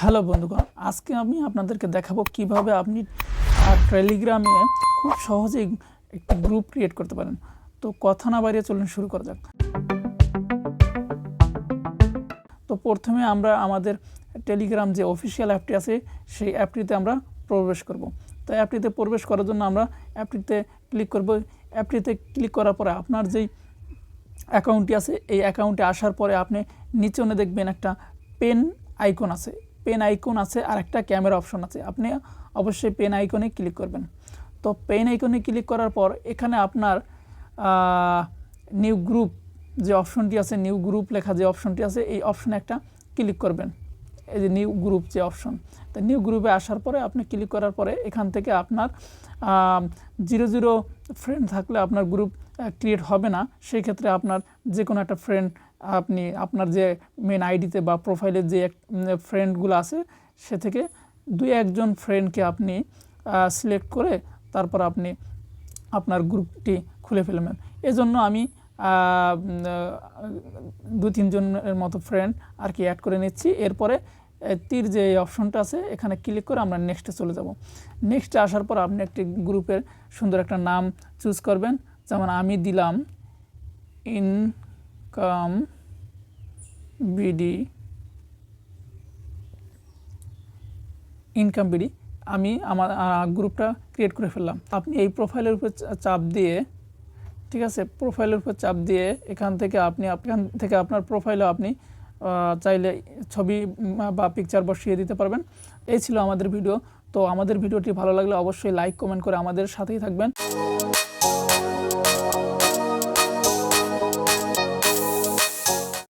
Hello বন্ধুগণ, আজকে আমি আপনাদেরকে দেখাবো কিভাবে আপনি টেলিগ্রামে খুব সহজেই একটি গ্রুপ ক্রিয়েট করতে পারেন। তো কথা না বাড়িয়ে চলুন শুরু করা যাক। তো প্রথমে আমরা আমাদের টেলিগ্রাম যে অফিসিয়াল অ্যাপটি আছে সেই অ্যাপটিতে আমরা প্রবেশ করব। তো অ্যাপটিতে প্রবেশ করার জন্য আমরা অ্যাপটিতে ক্লিক করব। অ্যাপটিতে ক্লিক করার পরে আপনার যেই অ্যাকাউন্টটি আছে এই অ্যাকাউন্টে আসার পরে আপনি নিচে দেখবেন একটা পেন আইকন আছে, আর একটা ক্যামেরা অপশন আছে। আপনি অবশ্যই পেন আইকনে ক্লিক করবেন। তো পেন আইকনে ক্লিক করার পর এখানে আপনার নিউ গ্রুপ যে অপশনটি আছে, নিউ গ্রুপ লেখা যে অপশনটি আছে, এই অপশনে একটা ক্লিক করবেন। এই যে নিউ গ্রুপ যে অপশন, তো নিউ গ্রুপে আসার পরে আপনি ক্লিক করার পরে এখান থেকে আপনার 0 ফ্রেন্ড থাকলে আপনার গ্রুপ ক্রিয়েট হবে না। সেই ক্ষেত্রে আপনার যে কোনো একটা ফ্রেন্ড আপনি আপনার যে মেন আইডিতে বা প্রোফাইলে যে ফ্রেন্ডগুলো আছে সে থেকে 2-1 ফ্রেন্ডকে আপনি সিলেক্ট করে তারপর আপনি আপনার গ্রুপটি খুলে ফেলবেন। এজন্য আমি 2-3 জনের মতো ফ্রেন্ড আর কি অ্যাড করে নিচ্ছি। এরপরে তীর যে অপশনটা আছে এখানে ক্লিক করে আমরা নেক্সটে চলে যাব। নেক্সটে আসার পর আপনি একটি গ্রুপের সুন্দর একটা নাম চুজ করবেন। যেমন আমি দিলাম ইনকাম বিডি। আমি আমার গ্রুপটা ক্রিয়েট করে ফেললাম। আপনি এই প্রোফাইলের উপর চাপ দিয়ে, ঠিক আছে, প্রোফাইলের উপর চাপ দিয়ে এখান থেকে আপনার প্রোফাইলে আপনি চাইলে ছবি বা পিকচার বসিয়ে দিতে পারবেন। এই ছিল আমাদের ভিডিও। তো আমাদের ভিডিওটি ভালো লাগলে অবশ্যই লাইক কমেন্ট করে আমাদের সাথেই থাকবেন।